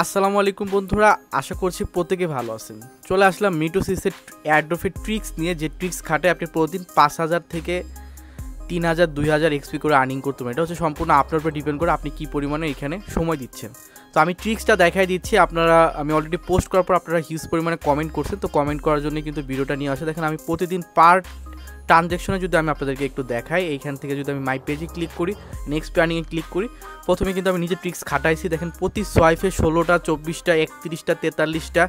আসসালামু আলাইকুম বন্ধুরা, আশা করছি প্রত্যেকে ভালো আছেন। চলে আসলাম মিটোসিসের এয়ারড্রপের ট্রিক্স নিয়ে, যে ট্রিক্স খাটে আপনি প্রতিদিন 5000 থেকে 3000 2000 এক্সপি করে আর্নিং করতে পারেন। এটা হচ্ছে সম্পূর্ণ আপনার উপর ডিপেন্ড করে আপনি কী পরিমাণে এখানে সময় দিচ্ছেন। তো আমি ট্রিক্সটা দেখাই দিচ্ছি। আমি অলরেডি পোস্ট করার পর আপনারা হিউজ পরিমাণে কমেন্ট করছেন, তো কমেন্ট করার জন্য কিন্তু ভিডিওটা নিয়ে আসে। দেখেন আমি প্রতিদিন পার ট্রানজ্যাকশনে যদি আমি আপনাদেরকে একটু দেখাই, এইখান থেকে যদি আমি মাই পেজে ক্লিক করি, নেক্সট প্ল্যানিংয়ে ক্লিক করি, প্রথমে কিন্তু আমি নিজে ট্রিক্স খাটাইছি। দেখেন প্রতি সোয়াইফে 16টা 24টা 31টা 43টা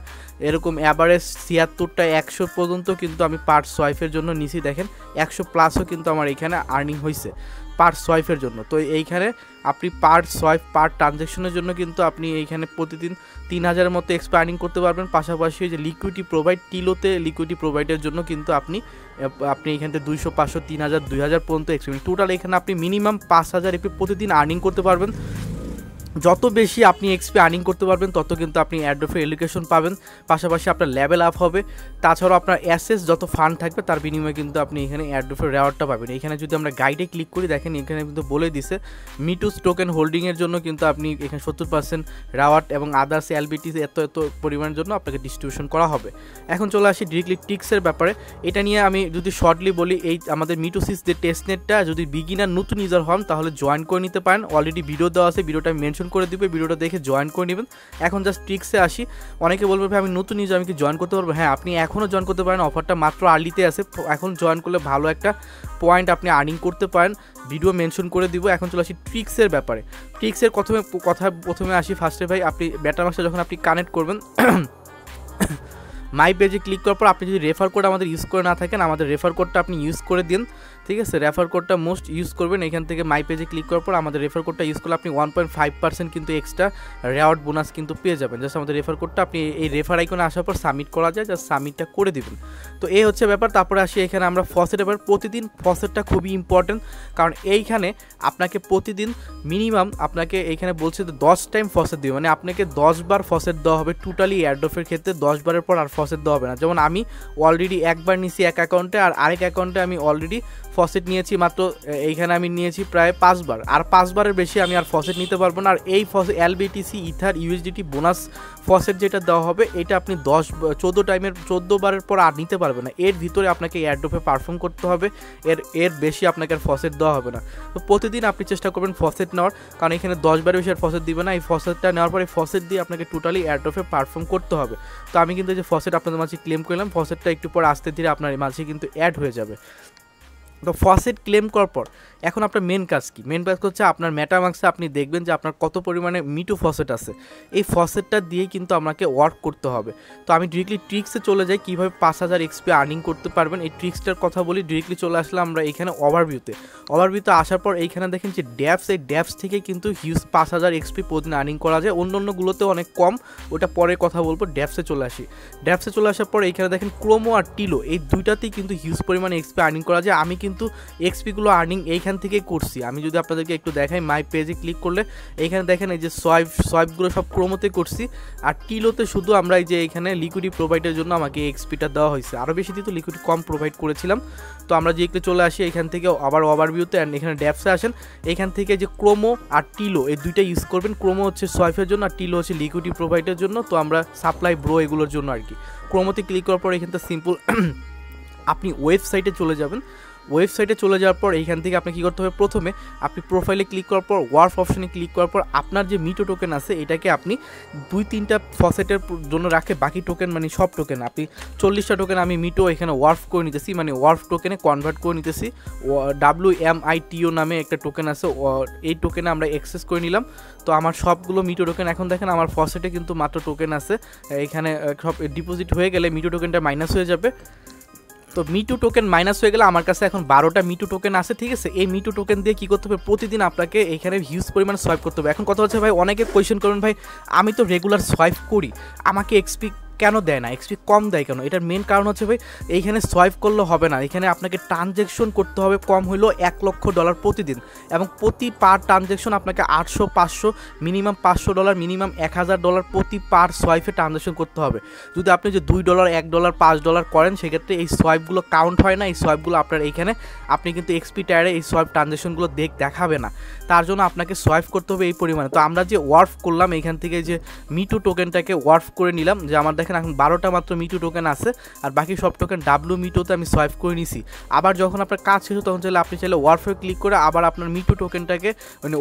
এরকম অ্যাভারেজ 76টা 100 পর্যন্ত কিন্তু আমি পার সোয়াইফের জন্য নিছি। দেখেন 100 প্লাসও কিন্তু আমার এখানে আর্নিং হয়েছে পার সোয়াইফের জন্য। তো এইখানে আপনি পার সোয়াইপ পার ট্রানজ্যাকশনের জন্য কিন্তু আপনি এইখানে প্রতিদিন 3000-এর মতো এক্সট্রা আর্নিং করতে পারবেন। পাশাপাশি যে লিকুইডিটি প্রোভাইড টিলোতে লিকুইডিটি প্রোভাইডের জন্য কিন্তু আপনি এখান থেকে 200 500 3000 2000 পর্যন্ত এক্সপেরিমেন্ট টোটাল এখানে আপনি মিনিমাম 5000 এপি প্রতিদিন আর্নিং করতে পারবেন। যত বেশি আপনি এক্সপি আর্নিং করতে পারবেন তত কিন্তু আপনি এয়ারড্রপের এলোকেশন পাবেন, পাশাপাশি আপনার লেভেল আপ হবে। তাছাড়াও আপনার অ্যাসেস যত ফান্ড থাকবে তার বিনিময়ে কিন্তু আপনি এখানে এয়ারড্রপের রেওয়ার্ডটা পাবেন। এখানে যদি আমরা গাইডে ক্লিক করি, দেখেন এখানে কিন্তু বলে দিছে মিটুস টোকেন হোল্ডিংয়ের জন্য কিন্তু আপনি এখানে 70% রেওয়ার্ড এবং আদার্স এলবিটি এত পরিমাণের জন্য আপনাকে ডিস্ট্রিবিউশন করা হবে। এখন চলে আসি ডিরেক্টলি ট্রিক্সের ব্যাপারে। এটা নিয়ে আমি যদি শর্টলি বলি, এই আমাদের মিটোসিস যে টেস্টনেটটা যদি বিগিনার নতুন ইউজার হন তাহলে জয়েন করে নিতে পারেন। অলরেডি ভিডিও দেওয়া আছে, ভিডিওটা আমি মেনশন করে দিবে, ভিডিওটা দেখে জয়েন করে নেবেন। এখন জাস্ট ট্রিক্সে আসি। অনেকে বলবে ভাই আমি নতুন ইউজার, আমি কি জয়েন করতে পারবো? হ্যাঁ, আপনি এখনও জয়েন করতে পারেন, অফারটা মাত্র আর্লিতে আছে। এখন জয়েন করলে ভালো একটা পয়েন্ট আপনি আর্নিং করতে পারেন, ভিডিও মেনশন করে দিব। এখন চলে আসি ট্রিক্সের ব্যাপারে। ট্রিক্সের প্রথমে আসি ফার্স্টে ভাই, আপনি ব্যাটারমাক্সে যখন আপনি কানেক্ট করবেন মাই পেজে ক্লিক করার পর আপনি যদি রেফার কোড আমাদের ইউজ করে না থাকেন, আমাদের রেফার কোডটা আপনি ইউজ করে দিন, ঠিক আছে? রেফার কোডটা মোস্ট ইউজ করবেন। এখান থেকে মাই পেজে ক্লিক করার পর আমাদের রেফার কোডটা ইউজ করলে আপনি 1.5% কিন্তু এক্সট্রা রেওয়ার্ড বোনাস কিন্তু পেয়ে যাবেন। জাস্ট আমাদের রেফার কোডটা আপনি এই রেফার আইকনে আসার পর সাবমিট করা যায়, জাস্ট সাবমিটটা করে দিবেন। তো এই হচ্ছে ব্যাপার। তারপরে আসি এখানে আমরা ফসেট। এবার প্রতিদিন ফসেটটা খুবই ইম্পর্টেন্ট, কারণ এইখানে আপনাকে প্রতিদিন মিনিমাম আপনাকে এইখানে বলছে যে 10 টাইম ফসেট দিবে, মানে আপনাকে 10 বার ফসেট দেওয়া হবে টোটালি। এয়ারড্রপের ক্ষেত্রে 10 বারের পর আর ফসেট দেওয়া হবে না। যেমন আমি অলরেডি একবার নিয়েছি এক অ্যাকাউন্টে, আর আরেক অ্যাকাউন্টে আমি অলরেডি ফসেট নিয়েছি মাত্র, এইখানে আমি নিয়েছি প্রায় 5 বার, আর 5 বারের বেশি আমি আর ফসেট নিতে পারবো না। আর এই এলবিটিসি ইথার ইউএসডিটি বোনাস ফসেট যেটা দেওয়া হবে, এটা আপনি 14 বারের পর আর নিতে পারবেন না। এর ভিতরে আপনাকে এয়ারড্রপে পারফর্ম করতে হবে, এর বেশি আপনাকে আর ফসেট দেওয়া হবে না। তো প্রতিদিন আপনি চেষ্টা করবেন ফসেট নেওয়ার, কারণ এখানে 10 বারের বেশি আর ফসেট দিবে না। এই ফসেটটা নেওয়ার পরে ফসেট দিয়ে আপনাকে টোটালি এয়ারড্রপে পারফর্ম করতে হবে। তো আমি কিন্তু যে ফসেট আপনাদের মাঝে ক্লেম করলাম, ফসেটটা একটু পর আস্তে ধীরে আপনার মাঝে কিন্তু অ্যাড হয়ে যাবে। তো ফসেট ক্লেম করার পর এখন আপনার মেন কাজ কি? মেন কাজ হচ্ছে আপনার মেটামাক্সে আপনি দেখবেন যে আপনার কত পরিমাণে মিটু ফসেট আছে। এই ফসেটটা দিয়েই কিন্তু আপনাকে ওয়ার্ক করতে হবে। তো আমি ডিরেক্টলি ট্রিক্সে চলে যাই কীভাবে 5000 এক্সপি আর্নিং করতে পারবেন। এই ট্রিক্সটার কথা বলি। ডিরেক্টলি চলে আসলে আমরা এখানে ওভারভিউতে আসার পর এইখানে দেখেন যে ড্যাপস, এই ড্যাপস থেকে কিন্তু হিউজ 5000 এক্সপি প্রতিদিন আর্নিং করা যায়। অন্যগুলোতে অনেক কম, ওটা পরে কথা বলবো। ড্যাপসে চলে আসি। ড্যাপসে চলে আসার পর এইখানে দেখেন ক্রোমো আর টিলো, এই দুইটাতেই কিন্তু হিউজ পরিমাণে এক্সপি আর্নিং করা যায়। আমি কিন্তু এক্সপিগুলো আর্নিং এইখান থেকে করছি। আমি যদি আপনাদেরকে একটু দেখাই, মাই পেজে ক্লিক করলে এইখানে দেখেন এই যে সোয়াইপগুলো সব ক্রোমোতে করছি, আর টিলোতে শুধু আমরা এই যে এখানে লিকুইডিটি প্রোভাইডের জন্য আমাকে এক্সপিটা দেওয়া হয়েছে। আরও বেশি দিত, লিকুইড কম প্রোভাইড করেছিলাম। তো আমরা যে একটু চলে আসি এখান থেকে আবার ওভারভিউতে, অ্যান্ড এখানে ড্যাপসে আসেন। এখান থেকে যে ক্রোমো আর টিলো এই দুইটা ইউজ করবেন। ক্রোমো হচ্ছে সোয়াইপের জন্য, আর টিলো হচ্ছে লিকুইডিটি প্রোভাইডের জন্য। তো আমরা সাপ্লাই ব্রো এগুলোর জন্য আর কি। ক্রোমোতে ক্লিক করার পর এখান থেকে সিম্পল আপনি ওয়েবসাইটে চলে যাবেন। ওয়েবসাইটে চলে যাওয়ার পর এইখান থেকে আপনি কী করতে হবে, প্রথমে আপনি প্রোফাইলে ক্লিক করার পর ওয়ার্ফ অপশানে ক্লিক করার পর আপনার যে মিটো টোকেন আছে এটাকে আপনি 2-3টা ফসেটের জন্য রাখে, বাকি টোকেন মানে সব টোকেন আপনি 40টা টোকেন আমি মিটো এখানে ওয়ার্ফ করে নিতেছি, মানে ওয়ার্ফ টোকেনে কনভার্ট করে নিতেছি। WMITO নামে একটা টোকেন আছে, এই টোকেনে আমরা অ্যাক্সেস করে নিলাম। তো আমার সবগুলো মিটো টোকেন এখন দেখেন আমার ফসেটে কিন্তু মাত্র টোকেন আছে। এখানে সব ডিপোজিট হয়ে গেলে মিটো টোকেনটা মাইনাস হয়ে যাবে। তো মিটু টোকেন মাইনাস হয়ে গেলে আমার কাছে এখন 12টা মিটু টোকেন আছে, ঠিক আছে? এই মিটু টোকেন দিয়ে কী করতে হবে, প্রতিদিন আপনাকে এখানে হিউজ পরিমাণ সোয়াইপ করতে হবে। এখন কথা হচ্ছে ভাই, অনেকে কোয়েশ্চেন করবেন ভাই আমি তো রেগুলার সোয়াইপ করি, আমাকে এক্সপি কেন দেয় না, এক্সপি কম দেয় কেন? এটার মেন কারণ হচ্ছে ভাই এইখানে সোয়াইপ করলে হবে না, এখানে আপনাকে ট্রানজ্যাকশন করতে হবে কম হইলেও $1,00,000 প্রতিদিন, এবং প্রতি পার ট্রানজ্যাকশন আপনাকে 800 500 মিনিমাম $500 মিনিমাম $1,000 প্রতি পার সোয়াইপে ট্রানজ্যাকশন করতে হবে। যদি আপনি যে $2 $1 $5 করেন সেক্ষেত্রে এই সোয়াইপগুলো কাউন্ট হয় না, এই সোয়াইপগুলো আপনার এইখানে আপনি কিন্তু এক্সপি টায়ারে এই সোয়াইপ ট্রানজ্যাকশনগুলো দেখাবে না, তার জন্য আপনাকে সোয়াইপ করতে হবে এই পরিমাণে। তো আমরা যে ওয়ার্ফ করলাম এইখান থেকে যে মিটু টোকেনটাকে ওয়ার্ফ করে নিলাম, যে আমার দেখেন এখন 12টা মাত্র মিটু টোকেন আছে, আর বাকি সব টোকেন ডাব্লিউ মিটুতে আমি সোয়াইপ করে নিছি। আবার যখন আপনার কাজ শেষ তখন চাইলে আপনি চাইলে ওয়ার্ফে ক্লিক করে আবার আপনার মিটু টোকেনটাকে মানে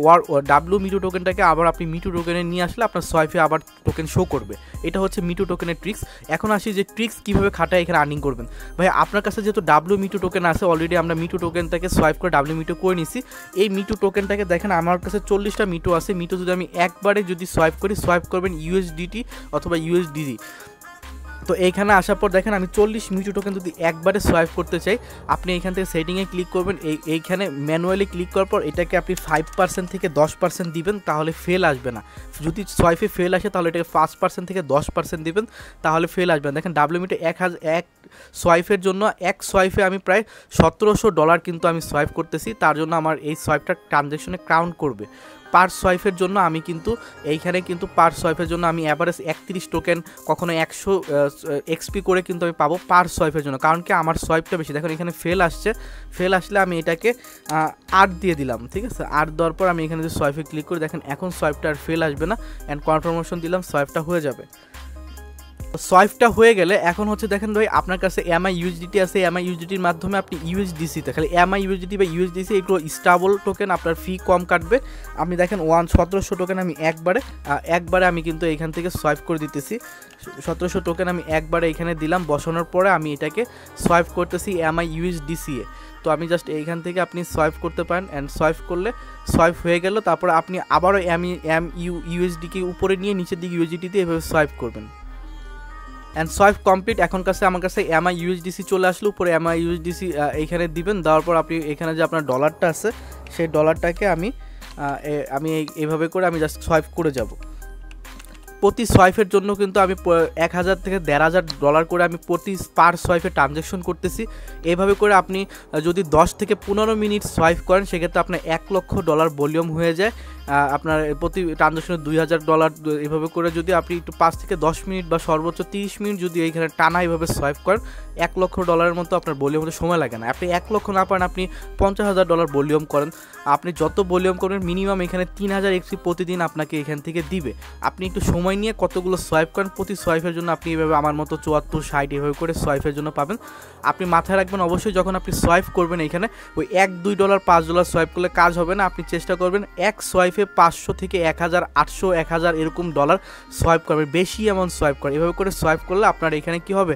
ডাব্লিউ মিটু টোকেনটাকে আবার আপনি মিটু টোকেনে নিয়ে আসলে আপনার সোয়াইপে আবার টোকেন শো করবে। এটা হচ্ছে মিটু টোকেনের ট্রিক্স। এখন আসি যে ট্রিক্স কীভাবে খাটায় এখানে আর্নিং করবেন। ভাই আপনার কাছে যেহেতু ডাব্লিউ মিটু টোকেন আছে, অলরেডি আমরা মিটু টোকেনটাকে সোয়াইপ করে ডাব্লিউ মিটু করে নিছি। এই মিটু টোকেনটাকে দেখেন আমার কাছে 40টা মিটু আছে, মিটু যদি আমি একবারে যদি সোয়াইপ করি, সোয়াইপ করবেন USDT অথবা USDC। তো এইখানে আসার পর দেখেন আমি 40 মিটু টোকেন যদি একবারে সোয়াইপ করতে চাই, আপনি এইখান থেকে সেটিংয়ে ক্লিক করবেন, এইখানে ম্যানুয়ালি ক্লিক করার পর এটাকে আপনি 5% থেকে 10% দিবেন, তাহলে ফেল আসবে না। যদি সোয়াইপে ফেল আসে তাহলে এটাকে 5% থেকে 10% দিবেন, তাহলে ফেল আসবে না। দেখেন ডাব্লিউ মিটে এক সোয়াইপের জন্য এক সোয়াইপে আমি প্রায় $1,700 কিন্তু আমি সোয়াইপ করতেছি, তার জন্য আমার এই সোয়াইপটা ট্রানজ্যাকশনে কাউন্ট করবে। পার সোয়াইপের জন্য আমি কিন্তু এইখানে কিন্তু পার সোয়াইপের জন্য আমি অ্যাভারেজ 31 টোকেন কখনো 100 এক্সপি করে কিন্তু আমি পাবো পার সোয়াইপের জন্য, কারণ কি আমার সোয়াইপটা বেশি। দেখুন এখানে ফেল আসছে, ফেল আসলে আমি এটাকে 8 দিয়ে দিলাম, ঠিক আছে। 8 দেওয়ার পর আমি এখানে যে সোয়াইপে ক্লিক করি, দেখেন এখন সোয়াইপটা আর ফেল আসবে না, অ্যান্ড কনফার্মেশন দিলাম, সোয়াইপটা হয়ে যাবে। সোয়াইপটা হয়ে গেলে এখন হচ্ছে দেখেন ভাই আপনার কাছে MI/USDT আছে, MI/USDTর মাধ্যমে আপনি USDCতে খালি MI/USDT বা USDC এগুলো স্টেবল টোকেন, আপনার ফি কম কাটবে। আপনি দেখেন 1700 টোকেন আমি একবারে আমি কিন্তু এইখান থেকে সোয়াইপ করে দিতেছি। 1700 টোকেন আমি একবারে এখানে দিলাম, বসানোর পরে আমি এটাকে সোয়াইপ করতেছি MI/USDC এ। তো আমি জাস্ট এইখান থেকে আপনি সোয়াইপ করতে পারেন, অ্যান্ড সোয়াইপ করলে সোয়াইপ হয়ে গেল, তারপরে আপনি আবারও USDকে উপরে নিয়ে নিচের দিকে USDTতে এভাবে সোয়াইপ করবেন, অ্যান্ড সোয়াইপ কমপ্লিট। এখন আমার কাছে MI/USDC চলে আসলো, উপরে MI/USDC এইখানে দিবেন। দেওয়ার পর আপনি এখানে যে আপনার ডলারটা আছে সেই ডলারটাকে আমি এইভাবে করে আমি জাস্ট সোয়াইপ করে যাব। প্রতি সোয়াইপের জন্য কিন্তু আমি 1000 থেকে $1,500 করে আমি প্রতি পার সোয়াইপে ট্রানজ্যাকশন করতেছি। এইভাবে করে আপনি যদি 10 থেকে 15 মিনিট সোয়াইপ করেন সেক্ষেত্রে আপনার $1,00,000 ভলিউম হয়ে যায়। আপনার প্রতি ট্রানজ্যাকশনে $2,000। এভাবে করে যদি আপনি একটু 5 থেকে 10 মিনিট বা সর্বোচ্চ 30 মিনিট যদি এইখানে টানা এইভাবে সোয়াইপ করেন, $1,00,000 মতো আপনার ভলিউম হতে সময় লাগে না। আপনি 1,00,000 না পারেন, আপনি $50,000 ভলিউম করেন, আপনি যত ভলিউম করবেন মিনিমাম এখানে 3000 এক্সপি প্রতিদিন আপনাকে এখান থেকে দিবে। আপনি একটু সময় নিয়ে কতগুলো সোয়াইপ করেন, প্রতি সোয়াইপের জন্য আপনি এইভাবে আমার মতো 74 60 এভাবে করে সোয়াইপের জন্য পাবেন। আপনি মাথায় রাখবেন অবশ্যই যখন আপনি সোয়াইপ করবেন এখানে ওই $1 $2 $5 সোয়াইপ করলে কাজ হবে না। আপনি চেষ্টা করবেন এক সোয়াইপে 500 থেকে 1000 800 1000 এরকম ডলার সোয়াইপ করবেন, বেশি অ্যামাউন্ট সোয়াইপ করে। এভাবে করে সোয়াইপ করলে আপনার এখানে কি হবে,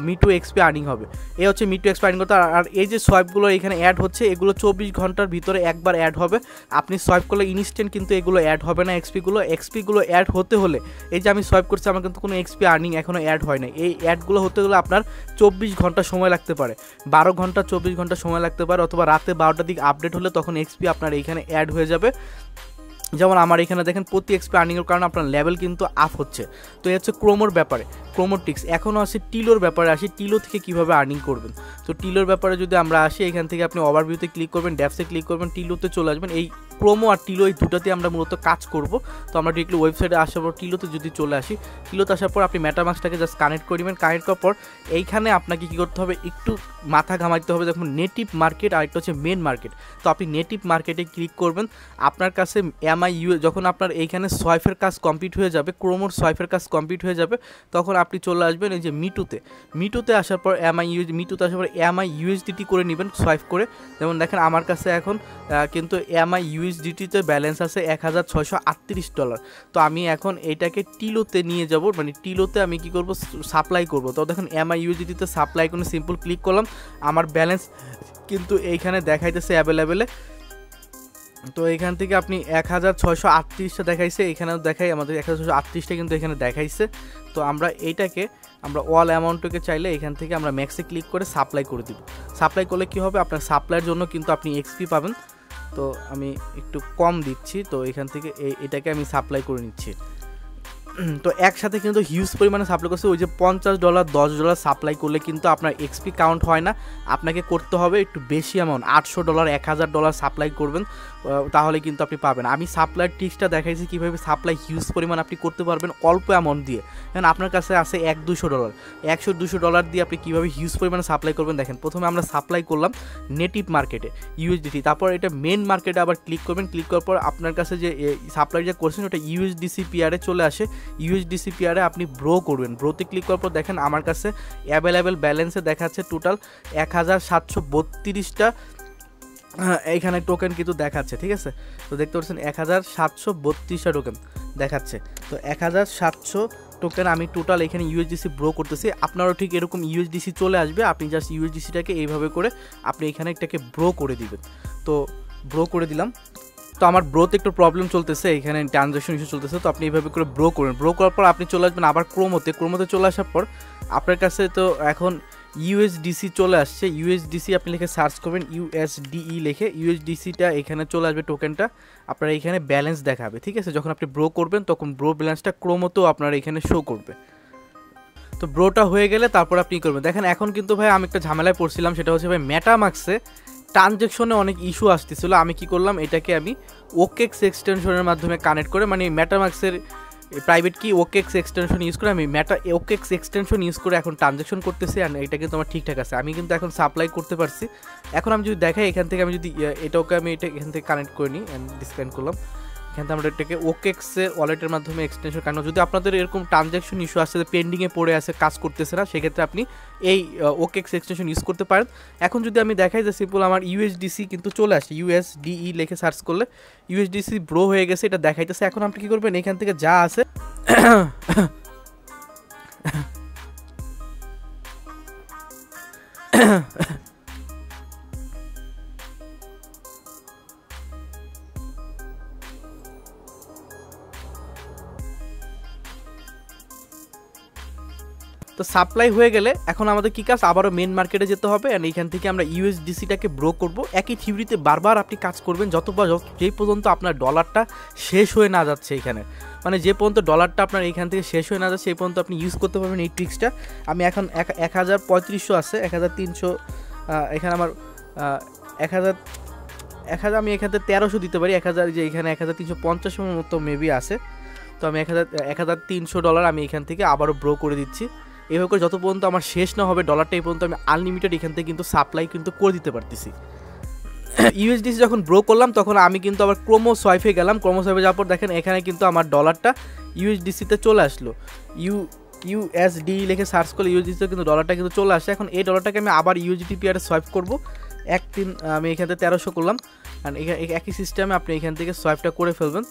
মিটু এক্সপি আর্নিং হবে। এই হচ্ছে মিটু এক্সপি আর্নিং করতে। আর এই যে সোয়াইপগুলো এখানে অ্যাড হচ্ছে এগুলো 24 ঘন্টার ভিতরে একবার অ্যাড হবে। আপনি সোয়াইপ করলে ইনস্ট্যান্ট কিন্তু এগুলো অ্যাড হবে না। এক্সপিগুলো অ্যাড হতে হলে এই যে আমি সোয়াইপ করছি আমার কিন্তু কোনো এক্সপি আর্নিং এখনও অ্যাড হয় না। এই অ্যাডগুলো হতে গেলে আপনার 24 ঘন্টা সময় লাগতে পারে, 12 ঘন্টা 24 ঘন্টা সময় লাগতে পারে, অথবা রাতে 12টার দিকে আপডেট হলে তখন এক্সপি আপনার এইখানে অ্যাড হয়ে যাবে। যেমন আমার এখানে দেখেন প্রতি এক্সপি আর্নিংয়ের কারণে আপনার লেভেল কিন্তু আপ হচ্ছে। তো এই হচ্ছে ক্রোমোর ব্যাপারে, ক্রোমোর টিক্স। এখনও আসি টিলোর ব্যাপারে, আসি টিলো থেকে কীভাবে আর্নিং করবেন। তো টিলোর ব্যাপারে যদি আমরা আসি, এখান থেকে আপনি ওভারভিউতে ক্লিক করবেন, ড্যাপসে ক্লিক করবেন, টিলোতে চলে আসবেন। এই ক্রোমো আর টিলো এই দুটাতে আমরা মূলত কাজ করব। তো আমরা ডিরেক্টলি ওয়েবসাইটে আসার পর টিলোতে যদি চলে আসি, টিলোতে আসার পর আপনি মেটামাস্কটাকে জাস্ট কানেক্ট করে নেবেন। কানেক্ট করার পর এইখানে আপনাকে কী করতে হবে, একটু মাথা ঘামাইতে হবে। দেখুন নেটিভ মার্কেট আর একটা হচ্ছে মেন মার্কেট। তো আপনি নেটিভ মার্কেটে ক্লিক করবেন। আপনার কাছে যখন আপনার এইখানে সোয়াইপের কাজ কমপ্লিট হয়ে যাবে, ক্রোমোর সোয়াইপের কাজ কমপ্লিট হয়ে যাবে, তখন আপনি চলে আসবেন এই যে মিটুতে আসার পর মিটুতে আসার পর MI/USDT করে নেবেন সোয়াইপ করে। যেমন দেখেন আমার কাছে এখন কিন্তু MI/USDTতে ব্যালেন্স আছে $1,638। তো আমি এখন এইটাকে টিলোতে নিয়ে যাব, মানে টিলোতে আমি কি করব, সাপ্লাই করব। তো দেখেন MI/USDTতে সাপ্লাই করে সিম্পল ক্লিক করলাম, আমার ব্যালেন্স কিন্তু এইখানে দেখাইতেছে অ্যাভেলেবেলে। তো এখান থেকে আপনি 1638টা দেখাইছে, এখানেও দেখাই আমাদের 1638টা কিন্তু এখানে দেখাইছে। তো আমরা এইটাকে আমরা অল অ্যামাউন্টটাকে চাইলে এখান থেকে আমরা ম্যাক্সে ক্লিক করে সাপ্লাই করে দিব। সাপ্লাই করলে কি হবে, আপনার সাপ্লাইয়ের জন্য কিন্তু আপনি এক্সপি পাবেন। তো আমি একটু কম দিচ্ছি, তো এখান থেকে এটাকে আমি সাপ্লাই করে নিচ্ছি। তো একসাথে কিন্তু হিউজ পরিমাণে সাপ্লাই করছে। ওই যে $50 $10 সাপ্লাই করলে কিন্তু আপনার এক্সপি কাউন্ট হয় না, আপনাকে করতে হবে একটু বেশি অ্যামাউন্ট, $800 $1000 সাপ্লাই করবেন, তাহলে কিন্তু আপনি পাবেন। আমি সাপ্লাইয়ের ট্রিক্সটা দেখাইছি কীভাবে সাপ্লাই হিউজ পরিমাণ আপনি করতে পারবেন অল্প অ্যামাউন্ট দিয়ে। কারণ আপনার কাছে আছে $100-200, $100-200 দিয়ে আপনি কীভাবে হিউজ পরিমাণে সাপ্লাই করবেন দেখেন। প্রথমে আমরা সাপ্লাই করলাম নেটিভ মার্কেটে USDT, তারপর এটা মেন মার্কেটে আবার ক্লিক করবেন। ক্লিক করার পর আপনার কাছে যে সাপ্লাই যে করছেন ওটা USDC পেয়ারে চলে আসে। USDC পেয়ারে আপনি ব্রো করবেন। ব্রোতে ক্লিক করার পর দেখেন আমার কাছে অ্যাভেলেবেল ব্যালেন্সে দেখাচ্ছে টোটাল 1732টা এইখানে টোকেন কিন্তু দেখাচ্ছে, ঠিক আছে। তো দেখতে পাচ্ছেন 1732টা টোকেন দেখাচ্ছে। তো 1700 টোকেন আমি টোটাল এখানে USDC ব্রো করতেছি। আপনারও ঠিক এরকম USDC চলে আসবে, আপনি জাস্ট USDCটাকে এইভাবে করে আপনি এখানে একটাকে ব্রো করে দিবেন। তো ব্রো করে দিলাম। তো আমার ব্রোতে একটু প্রবলেম চলতেছে, এখানে ট্রানজ্যাকশন ইস্যু চলতেছে। তো আপনি এইভাবে করে ব্রো করবেন। ব্রো করার পর আপনি চলে আসবেন আবার ক্রোমোতে চলে আসার পর আপনার কাছে তো এখন USDC চলে আসছে। USDC আপনি লিখে সার্চ করবেন, USDE লিখে USDCটা এখানে চলে আসবে টোকেনটা, আপনার এখানে ব্যালেন্স দেখাবে, ঠিক আছে। যখন আপনি ব্রো করবেন তখন ব্রো ব্যালেন্সটা ক্রোমোতেও আপনার এখানে শো করবে। তো ব্রোটা হয়ে গেলে তারপর আপনি করবেন। দেখেন এখন কিন্তু ভাই আমি একটা ঝামেলায় পড়ছিলাম, সেটা হচ্ছে ভাই মেটামাক্সে ট্রানজ্যাকশনে অনেক ইস্যু আসতেছিল। আমি কি করলাম, এটাকে আমি OKX এক্সটেনশনের মাধ্যমে কানেক্ট করে, মানে মেটামাক্সের প্রাইভেট কি OKX এক্সটেনশন ইউজ করে আমি OKX এক্সটেনশন ইউজ করে এখন ট্রানজ্যাকশন করতেছি। আর এটা কিন্তু আমার ঠিকঠাক আছে, আমি কিন্তু এখন সাপ্লাই করতে পারছি। এখন আমি যদি দেখাই এখান থেকে, আমি যদি এটাকে আমি এটা এখান থেকে কানেক্ট করে নিই, ডিসকানেক্ট করলাম। এখান থেকে আমরা এটাকে OKX এর ওয়ালেটের মাধ্যমে এক্সটেনশন কানেক্ট। যদি আপনাদের এরকম ট্রানজ্যাকশন ইস্যু আসছে, পেন্ডিংয়ে পড়ে আছে, কাজ করতেছে না, সেক্ষেত্রে আপনি এই OKX এক্সটেনশন ইউজ করতে পারেন। এখন যদি আমি দেখাই যে সিম্পল আমার USDC কিন্তু চলে আসে, USDE লিখে সার্চ করলে USDC ব্রো হয়ে গেছে, এটা দেখাইতেছে। এখন আপনি কী করবেন, এখান থেকে যা আছে তো সাপ্লাই হয়ে গেলে এখন আমাদের কী কাজ, আবারও মেন মার্কেটে যেতে হবে। অ্যান্ড এইখান থেকে আমরা USDCটাকে ব্রো করব। একই থিওরিতে বারবার আপনি কাজ করবেন যেই পর্যন্ত আপনার ডলারটা শেষ হয়ে না যাচ্ছে এখানে, মানে যে পর্যন্ত ডলারটা আপনার এইখান থেকে শেষ হয়ে না যাচ্ছে সেই পর্যন্ত আপনি ইউজ করতে পারবেন এই ট্রিক্সটা। আমি এখন 1350 আছে, 1300, এখানে আমার 1000 আমি এখান থেকে 1300 দিতে পারি। 1000 যে এখানে 1350 মতো মেবি আছে। তো আমি $1300 আমি এখান থেকে আবারও ব্রো করে দিচ্ছি। এভাবে করে যত পর্যন্ত আমার শেষ না হবে ডলারটা, এই পর্যন্ত আমি আনলিমিটেড এখান থেকে কিন্তু সাপ্লাই কিন্তু করে দিতে পারতেছি। USDC যখন ব্রো করলাম তখন আমি কিন্তু আবার ক্রোমো সোয়াইপে গেলাম। ক্রোমো সোয়াইপে যাওয়ার পর দেখেন এখানে কিন্তু আমার ডলারটা USDCতে চলে আসলো। USD লিখে সার্চ করলে USDCতে কিন্তু ডলারটা কিন্তু চলে আসে। এখন এই ডলারটাকে আমি আবার USDT পেয়ারে সোয়াইপ করবো। আমি এখান থেকে 1300 করলাম। আর একই সিস্টেমে আপনি এখান থেকে সোয়াইপটা করে ফেলবেন।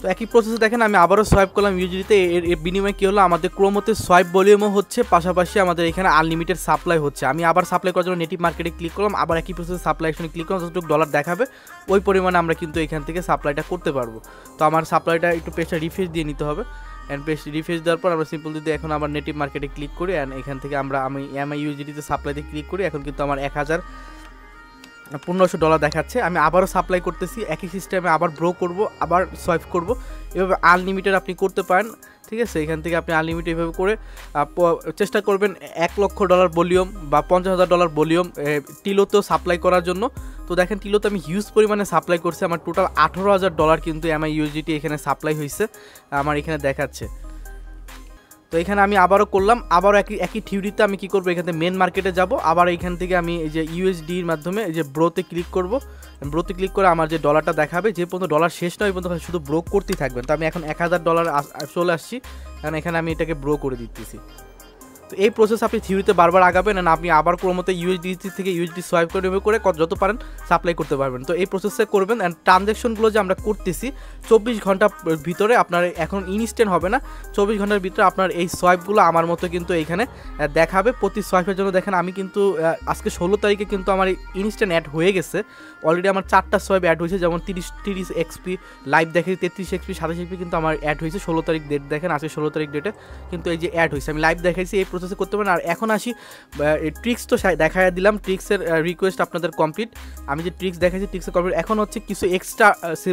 তো একই প্রসেসে দেখেন আমি আবারও সোয়াইপ করলাম USDT-তে। এর বিনিময়ে কী হলো, আমাদের ক্রোমোতে সোয়াইপ ভলিউমও হচ্ছে, পাশাপাশি আমাদের এখানে আনলিমিটেড সাপ্লাই হচ্ছে। আমি আবার সাপ্লাই করার জন্য নেটিভ মার্কেটে ক্লিক করলাম, আবার একই প্রসেসে সাপ্লাই অ্যাকশনে ক্লিক করলাম। যতটুকু ডলার দেখাবে ওই পরিমাণে আমরা কিন্তু এখান থেকে সাপ্লাইটা করতে পারবো। তো আমার সাপ্লাইটা একটু পেজটা রিফ্রেশ দিয়ে নিতে হবে। অ্যান্ড পেজ রিফ্রেশ দেওয়ার পর আমরা সিম্পল যদি এখন আবার নেটিভ মার্কেটে ক্লিক করি, অ্যান্ড এখান থেকে আমি MIUSDT-তে সাপ্লাইতে ক্লিক করি। এখন কিন্তু আমার $1500 দেখাচ্ছে। আমি আবারও সাপ্লাই করতেছি, একই সিস্টেমে আবার ব্রো করব, আবার সোয়াইপ করব। এভাবে আনলিমিটেড আপনি করতে পারেন, ঠিক আছে। এখান থেকে আপনি আনলিমিটেড এভাবে করে চেষ্টা করবেন $1,00,000 ভলিউম বা $50,000 ভলিউম টিলোতেও সাপ্লাই করার জন্য। তো দেখেন টিলোতে আমি হিউজ পরিমাণে সাপ্লাই করছি, আমার টোটাল $18,000 কিন্তু MIUSDT এখানে সাপ্লাই হয়েছে, আমার এখানে দেখাচ্ছে। তো এখানে আমি আবারও করলাম, আবারও একই থিওরিতে আমি কি করব, এখান থেকে মেন মার্কেটে যাব। আবার এইখান থেকে আমি এই যে USD-র মাধ্যমে এই যে ব্রোতে ক্লিক করব। ব্রোতে ক্লিক করে আমার যে ডলারটা দেখাবে, যে পর্যন্ত ডলার শেষ নয় পর্যন্ত শুধু ব্রো করতেই থাকবেন। তো আমি এখন $1000 চলে আসছি, কারণ এখানে আমি এটাকে ব্রো করে দিতেছি। তো এই প্রসেস আপনি থিওরিতে বারবার আগাবেন, না আপনি আবার ক্রোমোতে USDT থেকে USD সোয়াইপ করে যত পারেন সাপ্লাই করতে পারবেন। তো এই প্রসেসে করবেন। অ্যান্ড ট্রানজ্যাকশনগুলো যে আমরা করতেছি 24 ঘন্টার ভিতরে, আপনার এখন ইনস্ট্যান্ট হবে না, 24 ঘন্টার ভিতরে আপনার এই সোয়াইপগুলো আমার মতো কিন্তু এইখানে দেখাবে। প্রতি সোয়াইপের জন্য দেখেন আমি কিন্তু আজকে 16 তারিখে কিন্তু আমার ইনস্ট্যান্ট অ্যাড হয়ে গেছে অলরেডি। আমার 4টা সোয়াইপ অ্যাড হয়েছে, যেমন 30 XP লাইভ দেখে, 33 XP 27 XP কিন্তু আমার অ্যাড হয়েছে 16 তারিখ ডেট। দেখেন আজকে 16 তারিখ ডেটে কিন্তু এই যে অ্যাড হয়েছে, আমি লাইভ দেখাইছি। এই প্রসেসে করতে পারেন। আর এখন আসি ট্রিক্স তো দেখাই দিলাম, ট্রিক্সের রিকোয়েস্ট আপনাদের কমপ্লিট, আমি যে ট্রিক্স দেখাচ্ছি ট্রিক্সের কমপ্লিট। এখন হচ্ছে কিছু এক্সট্রা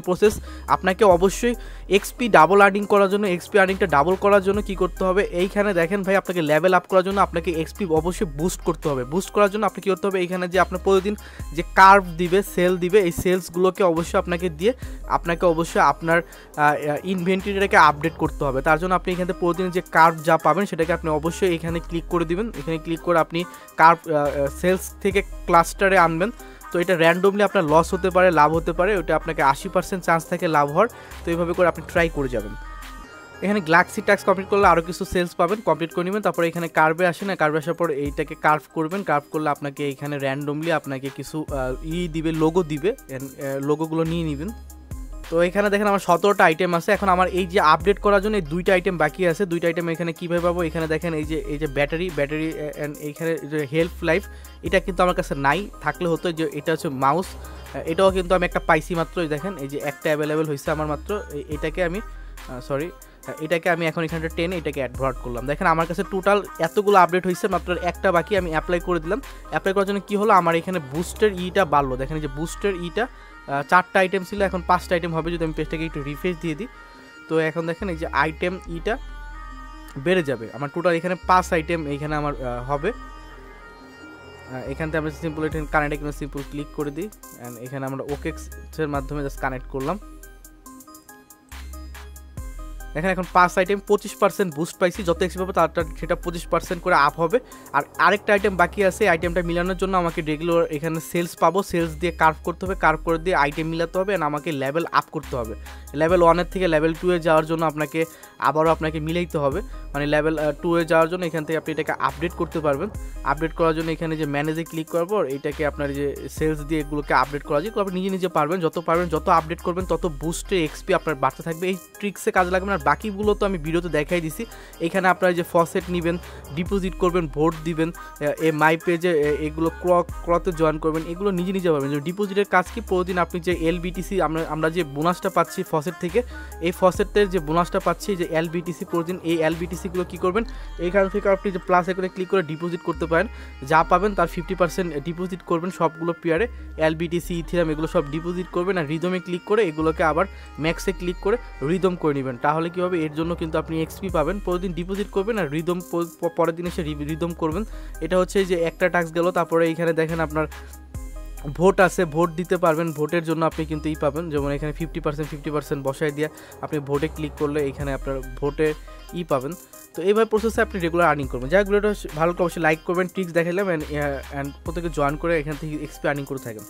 প্রসেস, আপনাকে অবশ্যই এক্সপি ডাবল আর্নিং করার জন্য, এক্সপি আর্নিংটা ডাবল করার জন্য কী করতে হবে, এইখানে দেখেন ভাই আপনাকে লেভেল আপ করার জন্য আপনাকে এক্সপি অবশ্যই বুস্ট করতে হবে। বুস্ট করার জন্য আপনি কী করতে হবে, এইখানে যে আপনার প্রতিদিন যে কার্ভ দিবে, সেল দিবে, এই সেলসগুলোকে অবশ্যই আপনাকে দিয়ে আপনাকে অবশ্যই আপনার ইনভেন্টরিটাকে আপডেট করতে হবে। তার জন্য আপনি এখানে প্রতিদিন যে কার্ভ যা পাবেন সেটাকে আপনি অবশ্যই এখানে ক্লিক করে দিবেন। এখানে ক্লিক করে আপনি কার্ভ সেলস থেকে ক্লাস্টারে আনবেন। তো এটা র্যান্ডমলি আপনার লস হতে পারে, লাভ হতে পারে, ওটা আপনাকে 80% চান্স থাকে লাভ হওয়ার। তো এইভাবে করে আপনি ট্রাই করে যাবেন। এখানে গ্যালাক্সি ট্যাক্স কমপ্লিট করলে আরও কিছু সেলস পাবেন, কমপ্লিট করে নেবেন। তারপরে এখানে কার্ভে আসে না, কার্ভে আসার পর এইটাকে কার্ভ করবেন। কার্ভ করলে আপনাকে এখানে র্যান্ডমলি আপনাকে কিছু দিবে, লোগো দিবে, লোগোগুলো নিয়ে নেবেন। তো এখানে দেখেন আমার 17টা আইটেম আছে। এখন আমার এই যে আপডেট করার জন্য এই 2টা আইটেম বাকি আছে। 2টা আইটেম এখানে কীভাবে পাবো, এখানে দেখেন এই যে ব্যাটারি অ্যান্ড এইখানে যে হেল্প লাইফ, এটা কিন্তু আমার কাছে নাই, থাকলে হতো। যে এটা হচ্ছে মাউস, এটাও কিন্তু আমি একটা পাইছি মাত্র, দেখেন এই যে একটা অ্যাভেলেবেল হয়েছে আমার মাত্র। এটাকে আমি এটাকে আমি এখন এখানটা টেনে এটাকে অ্যাডভার্ট করলাম। দেখেন আমার কাছে টোটাল এতগুলো আপডেট হয়েছে, মাত্র একটা বাকি, আমি অ্যাপ্লাই করে দিলাম। অ্যাপ্লাই করার জন্য কী হলো, আমার এখানে বুস্টের ইটা বাড়লো। দেখেন এই যে বুস্টের ইটা 4টা আইটেম ছিল, এখন 5টা আইটেম হবে যদি আমি পেজটাকে একটু রিফ্রেশ দিয়ে দিই। তো এখন দেখেন এই যে আইটেম ইটা বেড়ে যাবে, আমার টোটাল এখানে 5 আইটেম এইখানে আমার হবে। এখান থেকে আমরা সিম্পল এখানে কানেক্ট, এখানে সিম্পল ক্লিক করে দিই, অ্যান্ড এখানে আমরা ওকেক্সের মাধ্যমে জাস্ট কানেক্ট করলাম। এখানে এখন 5 আইটেম 25% বুস্ট পাইছি, যত এক্সপি পাবো তার সেটা 25% করে আপ হবে। আর আরেকটা আইটেম বাকি আছে, আইটেমটা মিলানোর জন্য আমাকে রেগুলার এখানে সেলস পাবো, সেলস দিয়ে কার্ভ করতে হবে, কার্ভ করে দিয়ে আইটেম মিলাতে হবে, আর আমাকে লেভেল আপ করতে হবে। লেভেল 1-এর থেকে লেভেল 2-এ যাওয়ার জন্য আপনাকে আবারও আপনাকে মিলাইতে হবে, মানে লেভেল 2-এ যাওয়ার জন্য এখান থেকে আপনি এটাকে আপডেট করতে পারবেন। আপডেট করার জন্য এখানে যে ম্যানেজে ক্লিক করার পর এটাকে আপনার যে সেলস দিয়ে এগুলোকে আপডেট করা যায়, আপনি নিজে পারবেন, যত আপডেট করবেন তত বুস্টে এক্সপি আপনার বাড়তে থাকবে। এই ট্রিক্সে কাজে লাগবে না, বাকিগুলো তো আমি ভিডিওতে দেখাই দিছি। এখানে আপনারা যে ফসেট নেবেন, ডিপোজিট করবেন, ভোট দিবেন, মাই পেজে এগুলো ক্রতে জয়েন করবেন, এগুলো নিজে পাবেন। যে ডিপোজিটের কাজ কি, প্রতিদিন আপনি যে এলবিটিসি আমরা যে বোনাসটা পাচ্ছি ফসেট থেকে, এই ফসেটের যে বোনাসটা পাচ্ছি যে এলবিটিসি, প্রতিদিন এই এলবিটিসিগুলো কী করবেন, এইখান থেকে আপনি যে প্লাস এখানে ক্লিক করে ডিপোজিট করতে পারেন। যা পাবেন তার 50% ডিপোজিট করবেন সবগুলো পেয়ারে, এলবিটিসি, ইথিরাম এগুলো সব ডিপোজিট করবেন। আর রিদমে ক্লিক করে এগুলোকে আবার ম্যাক্সে ক্লিক করে রিদম করে নেবেন। তাহলে কী হবে, এর জন্য কিন্তু আপনি এক্সপি পাবেন। প্রতিদিন ডিপোজিট করবেন আর রিদম পরের দিন এসে রিদম করবেন। এটা হচ্ছে যে একটা টাস্ক গেল। তারপরে এইখানে দেখেন আপনার ভোট আছে, ভোট দিতে পারবেন। ভোটের জন্য আপনি কিন্তু পাবেন, যেমন এখানে 50% বসায় দিয়ে আপনি ভোটে ক্লিক করলে এখানে আপনার ভোটে পাবেন। তো এইভাবে প্রসেসে আপনি রেগুলার আর্নিং করবেন। যাই ভিডিওটা ভালো করে অবশ্যই লাইক করবেন, ট্রিক্স দেখালাম, অ্যান্ড প্রত্যেকে জয়েন করে এখান থেকে এক্সপি আর্নিং করে থাকেন।